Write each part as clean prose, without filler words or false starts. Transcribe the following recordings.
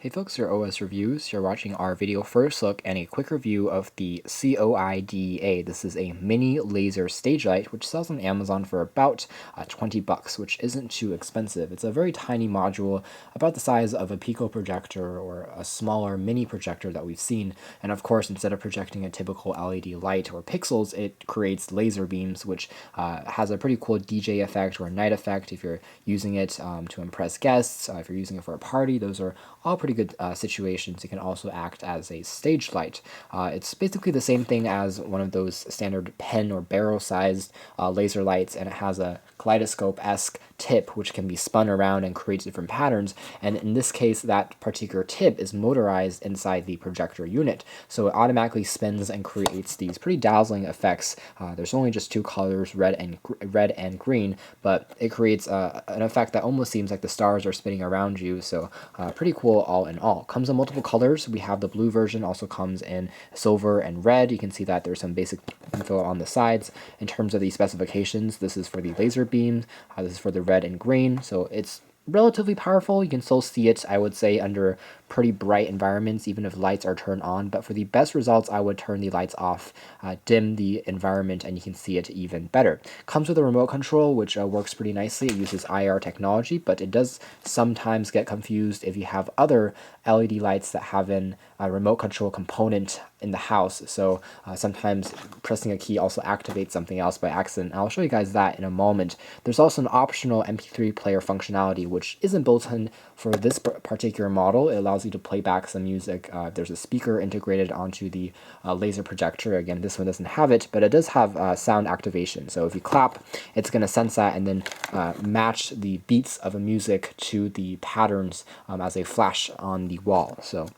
Hey folks, your OS Reviews. You're watching our video first look and a quick review of the COIDEA. This is a mini laser stage light which sells on Amazon for about 20 bucks, which isn't too expensive. It's a very tiny module, about the size of a Pico projector or a smaller mini projector that we've seen. And of course, instead of projecting a typical LED light or pixels, it creates laser beams, which has a pretty cool DJ effect or night effect if you're using it to impress guests. If you're using it for a party, those are all pretty good situations. It can also act as a stage light. It's basically the same thing as one of those standard pen or barrel sized laser lights, and it has a kaleidoscope-esque tip which can be spun around and create different patterns, and in this case that particular tip is motorized inside the projector unit, so it automatically spins and creates these pretty dazzling effects. There's only just two colors, red and green, but it creates an effect that almost seems like the stars are spinning around you, so pretty cool all in all. Comes in multiple colors. We have the blue version, also comes in silver and red. You can see that there's some basic info on the sides. In terms of the specifications, this is for the laser beam, this is for the red and green, so it's relatively powerful. You can still see it, I would say, under pretty bright environments, even if lights are turned on. But for the best results, I would turn the lights off, dim the environment, and you can see it even better. Comes with a remote control, which works pretty nicely. It uses IR technology, but it does sometimes get confused if you have other LED lights that have a remote control component in the house. So sometimes pressing a key also activates something else by accident. I'll show you guys that in a moment. There's also an optional MP3 player functionality, which isn't built in for this particular model. It allows you to play back some music. There's a speaker integrated onto the laser projector. Again, this one doesn't have it, but it does have sound activation. So if you clap, it's going to sense that and then match the beats of a music to the patterns as a flash on the wall. So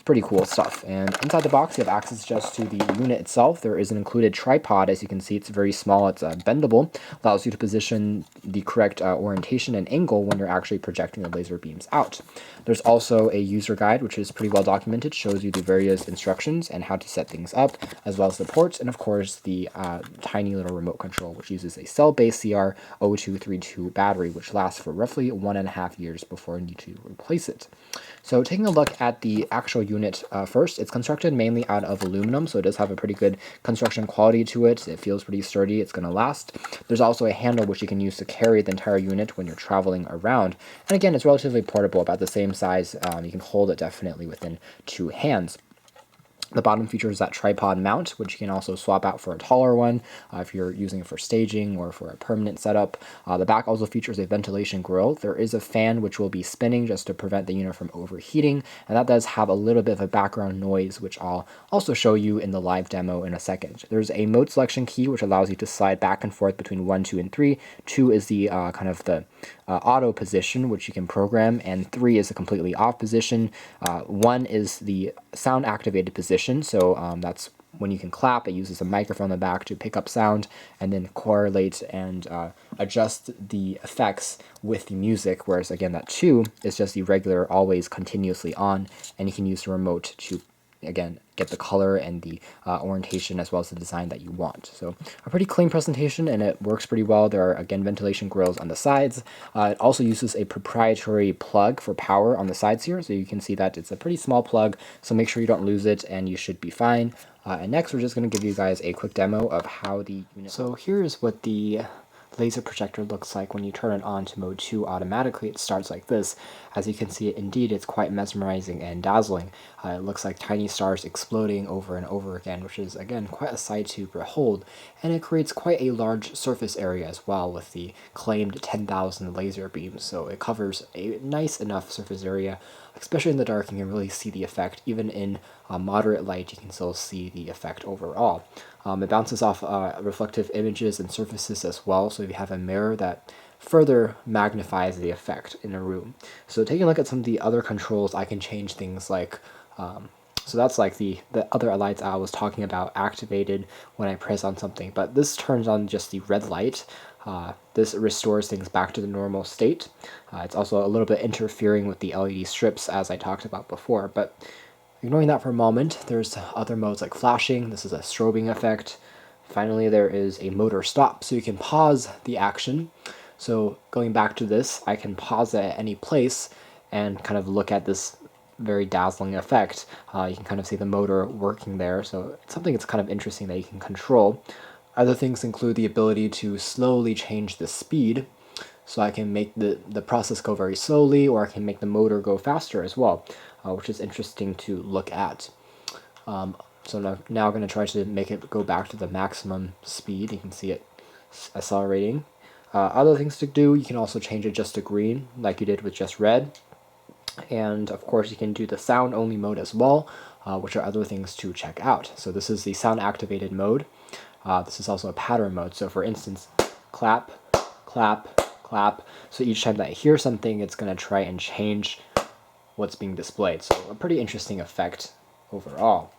pretty cool stuff. And inside the box, you have access just to the unit itself. There is an included tripod. As you can see, it's very small. It's bendable. Allows you to position the correct orientation and angle when you're actually projecting the laser beams out. There's also a user guide, which is pretty well documented. Shows you the various instructions and how to set things up, as well as the ports, and of course the tiny little remote control, which uses a cell-based CR0232 battery, which lasts for roughly 1.5 years before you need to replace it. So taking a look at the actual unit first, it's constructed mainly out of aluminum, so it does have a pretty good construction quality to it. It feels pretty sturdy. It's going to last. There's also a handle which you can use to carry the entire unit when you're traveling around. And again, it's relatively portable, about the same size. You can hold it definitely within 2 hands. The bottom features that tripod mount, which you can also swap out for a taller one if you're using it for staging or for a permanent setup. The back also features a ventilation grill. There is a fan which will be spinning just to prevent the unit from overheating, and that does have a little bit of a background noise, which I'll also show you in the live demo in a second. There's a mode selection key which allows you to slide back and forth between 1, 2, and 3. 2 is the kind of the auto position, which you can program, and 3 is a completely off position. 1 is the sound activated position, so that's when you can clap. It uses a microphone in the back to pick up sound and then correlate and adjust the effects with the music, whereas again that 2 is just the regular always continuously on, and you can use the remote to again get the color and the orientation as well as the design that you want. So a pretty clean presentation, and it works pretty well. There are again ventilation grills on the sides. It also uses a proprietary plug for power on the sides here, so you can see that it's a pretty small plug, so make sure you don't lose it and you should be fine. And next we're just going to give you guys a quick demo of how the unit. So here's what the laser projector looks like when you turn it on to mode 2 automatically. It starts like this. As you can see, indeed it's quite mesmerizing and dazzling. It looks like tiny stars exploding over and over again, which is again quite a sight to behold, and it creates quite a large surface area as well with the claimed 10,000 laser beams, so it covers a nice enough surface area. Especially in the dark, you can really see the effect. Even in moderate light, you can still see the effect overall. It bounces off reflective images and surfaces as well, so if you have a mirror, that further magnifies the effect in a room. So taking a look at some of the other controls, I can change things like so that's like the other lights I was talking about activated when I press on something, but this turns on just the red light. This restores things back to the normal state. It's also a little bit interfering with the LED strips as I talked about before, but ignoring that for a moment, there's other modes like flashing. This is a strobing effect. Finally, there is a motor stop, so you can pause the action. So going back to this, I can pause it at any place and kind of look at this very dazzling effect. You can kind of see the motor working there, so it's something that's kind of interesting that you can control. Other things include the ability to slowly change the speed, so I can make the process go very slowly, or I can make the motor go faster as well, which is interesting to look at. So now I'm going to try to make it go back to the maximum speed. You can see it accelerating. Other things to do, you can also change it just to green, like you did with just red. And of course, you can do the sound only mode as well, which are other things to check out. So this is the sound activated mode. This is also a pattern mode. So for instance, clap, clap, clap. So each time that I hear something, it's going to try and change what's being displayed. So a pretty interesting effect overall.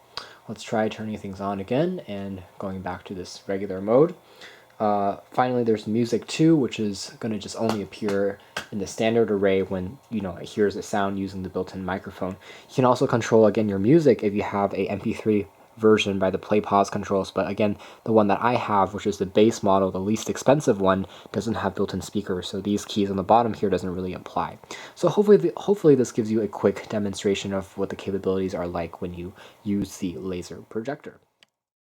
Let's try turning things on again and going back to this regular mode. Finally, there's music too, which is going to just only appear in the standard array when it hears a sound using the built-in microphone. You can also control again your music if you have a MP3 version by the play pause controls, but again, the one that I have, which is the base model, the least expensive one, doesn't have built-in speakers, so these keys on the bottom here doesn't really apply. So hopefully this gives you a quick demonstration of what the capabilities are like when you use the laser projector.